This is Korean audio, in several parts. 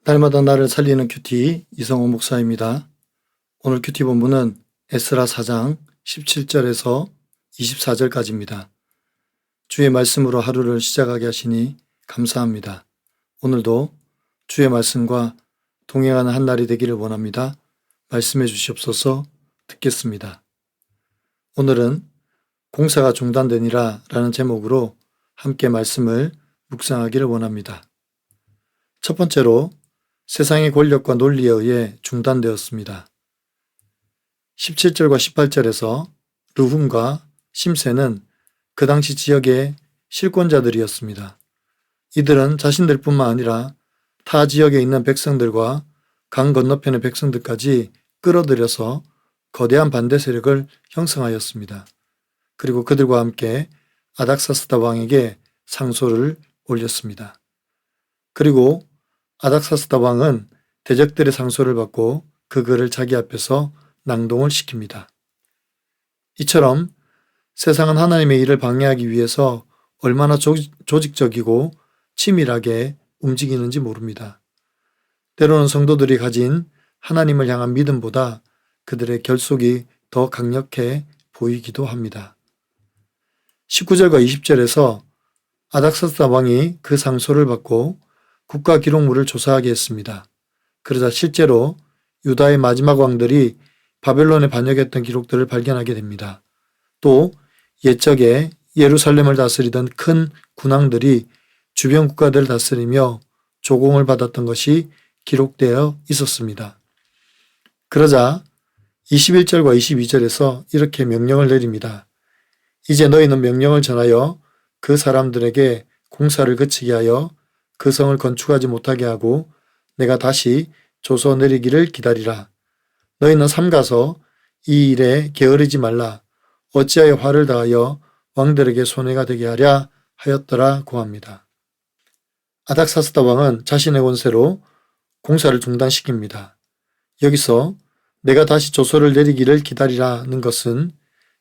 날마다 나를 살리는 큐티 이성호 목사입니다. 오늘 큐티 본문은 에스라 4장 17절에서 24절까지입니다. 주의 말씀으로 하루를 시작하게 하시니 감사합니다. 오늘도 주의 말씀과 동행하는 한 날이 되기를 원합니다. 말씀해 주시옵소서. 듣겠습니다. 오늘은 공사가 중단되니라 라는 제목으로 함께 말씀을 묵상하기를 원합니다. 첫 번째로 세상의 권력과 논리에 의해 중단되었습니다. 17절과 18절에서 르훔과 심세는 그 당시 지역의 실권자들이었습니다. 이들은 자신들뿐만 아니라 타 지역에 있는 백성들과 강 건너편의 백성들까지 끌어들여서 거대한 반대 세력을 형성하였습니다. 그리고 그들과 함께 아닥사스다 왕에게 상소를 올렸습니다. 그리고 아닥사스다 왕은 대적들의 상소를 받고 그 글을 자기 앞에서 낭독을 시킵니다. 이처럼 세상은 하나님의 일을 방해하기 위해서 얼마나 조직적이고 치밀하게 움직이는지 모릅니다. 때로는 성도들이 가진 하나님을 향한 믿음보다 그들의 결속이 더 강력해 보이기도 합니다. 19절과 20절에서 아닥사스다 왕이 그 상소를 받고 국가 기록물을 조사하게 했습니다. 그러자 실제로 유다의 마지막 왕들이 바벨론에 반역했던 기록들을 발견하게 됩니다. 또 옛적에 예루살렘을 다스리던 큰 군왕들이 주변 국가들을 다스리며 조공을 받았던 것이 기록되어 있었습니다. 그러자 21절과 22절에서 이렇게 명령을 내립니다. 이제 너희는 명령을 전하여 그 사람들에게 공사를 그치게 하여 그 성을 건축하지 못하게 하고 내가 다시 조서 내리기를 기다리라. 너희는 삼가서 이 일에 게으르지 말라. 어찌하여 화를 다하여 왕들에게 손해가 되게 하랴 하였더라 고합니다. 아닥사스다 왕은 자신의 권세로 공사를 중단시킵니다. 여기서 내가 다시 조서를 내리기를 기다리라는 것은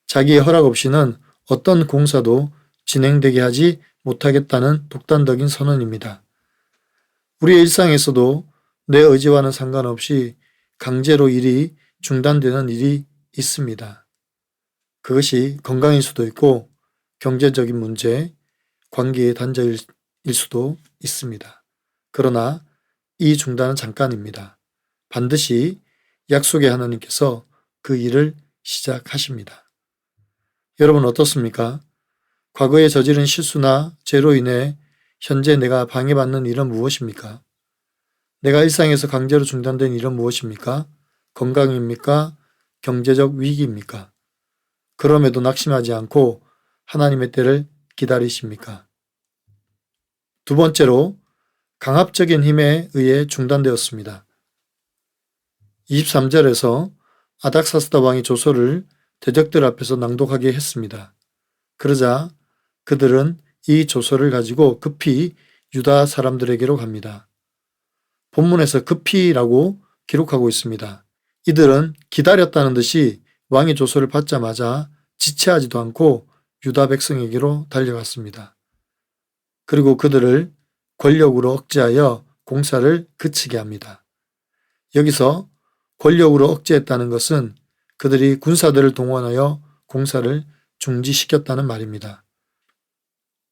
자기의 허락 없이는 어떤 공사도 진행되게 하지 못하겠다는 독단적인 선언입니다. 우리의 일상에서도 내 의지와는 상관없이 강제로 일이 중단되는 일이 있습니다. 그것이 건강일 수도 있고 경제적인 문제, 관계의 단절일 수도 있습니다. 그러나 이 중단은 잠깐입니다. 반드시 약속의 하나님께서 그 일을 시작하십니다. 여러분 어떻습니까? 과거에 저지른 실수나 죄로 인해 현재 내가 방해받는 일은 무엇입니까? 내가 일상에서 강제로 중단된 일은 무엇입니까? 건강입니까? 경제적 위기입니까? 그럼에도 낙심하지 않고 하나님의 때를 기다리십니까? 두 번째로 강압적인 힘에 의해 중단되었습니다. 23절에서 아닥사스다 왕이 조서를 대적들 앞에서 낭독하게 했습니다. 그러자 그들은 이 조서를 가지고 급히 유다 사람들에게로 갑니다. 본문에서 급히라고 기록하고 있습니다. 이들은 기다렸다는 듯이 왕의 조서를 받자마자 지체하지도 않고 유다 백성에게로 달려갔습니다. 그리고 그들을 권력으로 억제하여 공사를 그치게 합니다. 여기서 권력으로 억제했다는 것은 그들이 군사들을 동원하여 공사를 중지시켰다는 말입니다.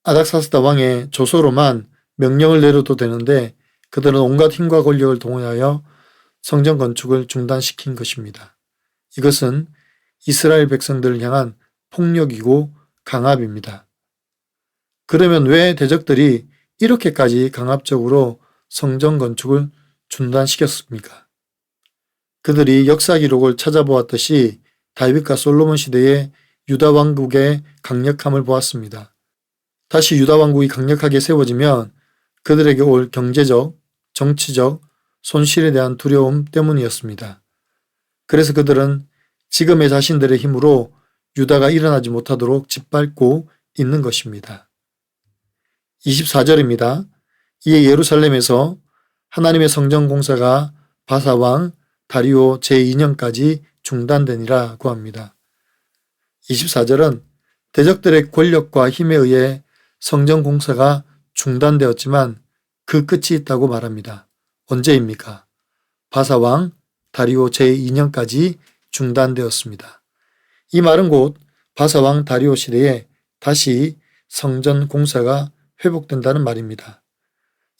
아닥사스다 왕의 조서로만 명령을 내려도 되는데 그들은 온갖 힘과 권력을 동원하여 성전 건축을 중단시킨 것입니다. 이것은 이스라엘 백성들을 향한 폭력이고 강압입니다. 그러면 왜 대적들이 이렇게까지 강압적으로 성전 건축을 중단시켰습니까? 그들이 역사 기록을 찾아보았듯이 다윗과 솔로몬 시대의 유다 왕국의 강력함을 보았습니다. 다시 유다 왕국이 강력하게 세워지면 그들에게 올 경제적, 정치적 손실에 대한 두려움 때문이었습니다. 그래서 그들은 지금의 자신들의 힘으로 유다가 일어나지 못하도록 짓밟고 있는 것입니다. 24절입니다. 이에 예루살렘에서 하나님의 성전 공사가 바사왕 다리오 제2년까지 중단되니라고 합니다. 24절은 대적들의 권력과 힘에 의해 성전 공사가 중단되었지만 그 끝이 있다고 말합니다. 언제입니까? 바사왕 다리오 제2년까지 중단되었습니다. 이 말은 곧 바사왕 다리오 시대에 다시 성전 공사가 회복된다는 말입니다.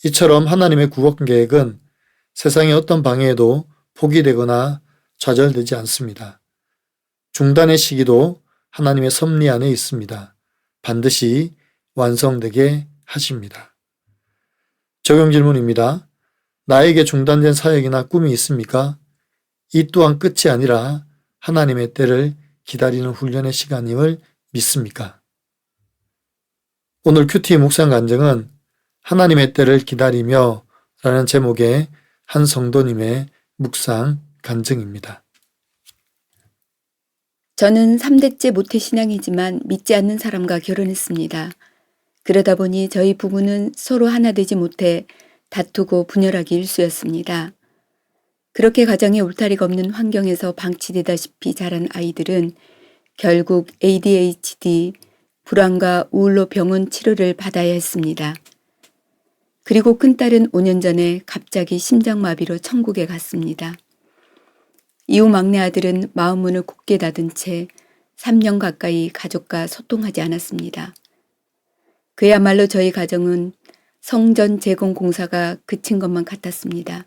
이처럼 하나님의 구원 계획은 세상의 어떤 방해에도 포기되거나 좌절되지 않습니다. 중단의 시기도 하나님의 섭리 안에 있습니다. 반드시 완성되게 하십니다. 적용 질문입니다. 나에게 중단된 사역이나 꿈이 있습니까? 이 또한 끝이 아니라 하나님의 때를 기다리는 훈련의 시간임을 믿습니까? 오늘 큐티 묵상 간증은 하나님의 때를 기다리며 라는 제목의 한 성도님의 묵상 간증입니다. 저는 3대째 모태신앙이지만 믿지 않는 사람과 결혼했습니다. 그러다 보니 저희 부부는 서로 하나 되지 못해 다투고 분열하기 일쑤였습니다. 그렇게 가정에 울타리가 없는 환경에서 방치되다시피 자란 아이들은 결국 ADHD, 불안과 우울로 병원 치료를 받아야 했습니다. 그리고 큰딸은 5년 전에 갑자기 심장마비로 천국에 갔습니다. 이후 막내 아들은 마음문을 굳게 닫은 채 3년 가까이 가족과 소통하지 않았습니다. 그야말로 저희 가정은 성전 재건 공사가 그친 것만 같았습니다.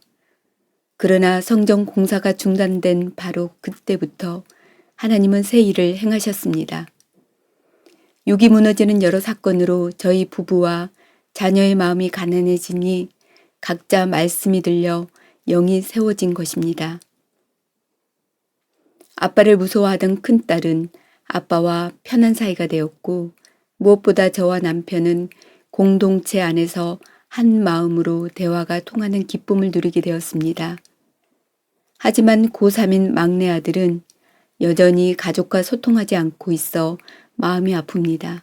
그러나 성전 공사가 중단된 바로 그때부터 하나님은 새 일을 행하셨습니다. 육이 무너지는 여러 사건으로 저희 부부와 자녀의 마음이 가난해지니 각자 말씀이 들려 영이 세워진 것입니다. 아빠를 무서워하던 큰딸은 아빠와 편한 사이가 되었고 무엇보다 저와 남편은 공동체 안에서 한 마음으로 대화가 통하는 기쁨을 누리게 되었습니다. 하지만 고3인 막내 아들은 여전히 가족과 소통하지 않고 있어 마음이 아픕니다.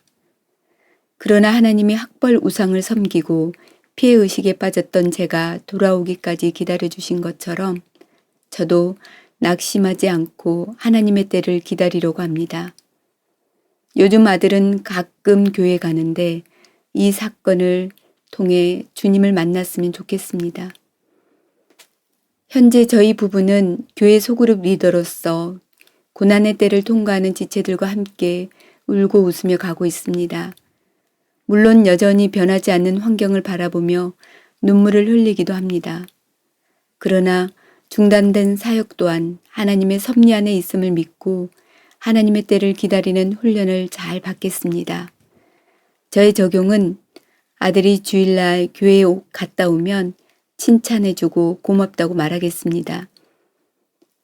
그러나 하나님이 학벌 우상을 섬기고 피해의식에 빠졌던 제가 돌아오기까지 기다려주신 것처럼 저도 낙심하지 않고 하나님의 때를 기다리려고 합니다. 요즘 아들은 가끔 교회 가는데 이 사건을 통해 주님을 만났으면 좋겠습니다. 현재 저희 부부는 교회 소그룹 리더로서 고난의 때를 통과하는 지체들과 함께 울고 웃으며 가고 있습니다. 물론 여전히 변하지 않는 환경을 바라보며 눈물을 흘리기도 합니다. 그러나 중단된 사역 또한 하나님의 섭리 안에 있음을 믿고 하나님의 때를 기다리는 훈련을 잘 받겠습니다. 저의 적용은 아들이 주일날 교회에 갔다 오면 칭찬해주고 고맙다고 말하겠습니다.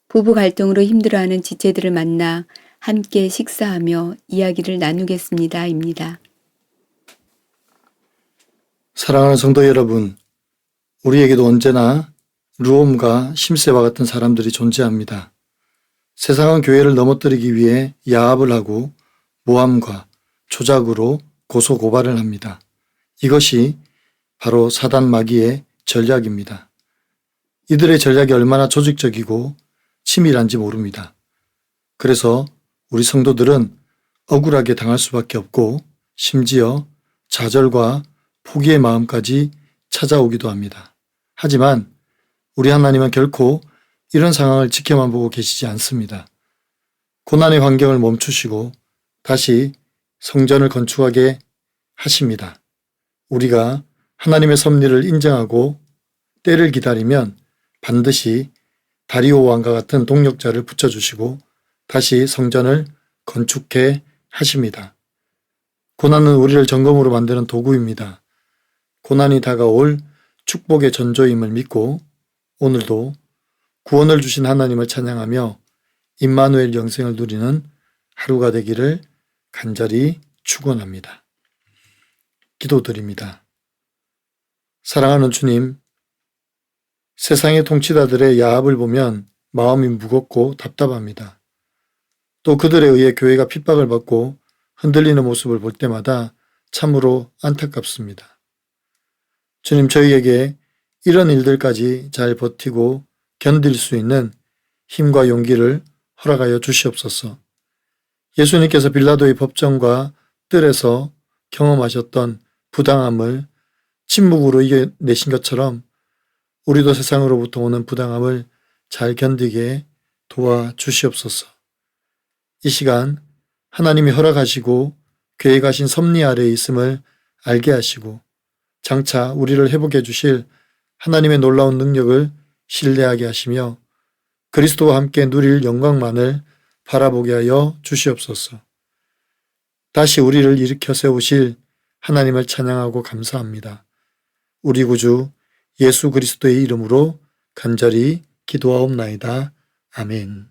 부부 갈등으로 힘들어하는 지체들을 만나 함께 식사하며 이야기를 나누겠습니다. 입니다. 사랑하는 성도 여러분, 우리에게도 언제나 루옴과 심세와 같은 사람들이 존재합니다. 세상은 교회를 넘어뜨리기 위해 야합을 하고 모함과 조작으로 고소고발을 합니다. 이것이 바로 사단 마귀의 전략입니다. 이들의 전략이 얼마나 조직적이고 치밀한지 모릅니다. 그래서 우리 성도들은 억울하게 당할 수밖에 없고 심지어 좌절과 포기의 마음까지 찾아오기도 합니다. 하지만 우리 하나님은 결코 이런 상황을 지켜만 보고 계시지 않습니다. 고난의 환경을 멈추시고 다시 성전을 건축하게 하십니다. 우리가 하나님의 섭리를 인정하고 때를 기다리면 반드시 다리오 왕과 같은 동력자를 붙여주시고 다시 성전을 건축해 하십니다. 고난은 우리를 점검으로 만드는 도구입니다. 고난이 다가올 축복의 전조임을 믿고 오늘도 구원을 주신 하나님을 찬양하며 임마누엘 영생을 누리는 하루가 되기를 간절히 축원합니다. 기도드립니다. 사랑하는 주님, 세상의 통치자들의 야합을 보면 마음이 무겁고 답답합니다. 또 그들에 의해 교회가 핍박을 받고 흔들리는 모습을 볼 때마다 참으로 안타깝습니다. 주님, 저희에게 이런 일들까지 잘 버티고 견딜 수 있는 힘과 용기를 허락하여 주시옵소서. 예수님께서 빌라도의 법정과 뜰에서 경험하셨던 부당함을 침묵으로 이겨내신 것처럼 우리도 세상으로부터 오는 부당함을 잘 견디게 도와주시옵소서. 이 시간 하나님이 허락하시고 계획하신 섭리 아래에 있음을 알게 하시고 장차 우리를 회복해 주실 하나님의 놀라운 능력을 신뢰하게 하시며 그리스도와 함께 누릴 영광만을 바라보게 하여 주시옵소서. 다시 우리를 일으켜 세우실 하나님을 찬양하고 감사합니다. 우리 구주 예수 그리스도의 이름으로 간절히 기도하옵나이다. 아멘.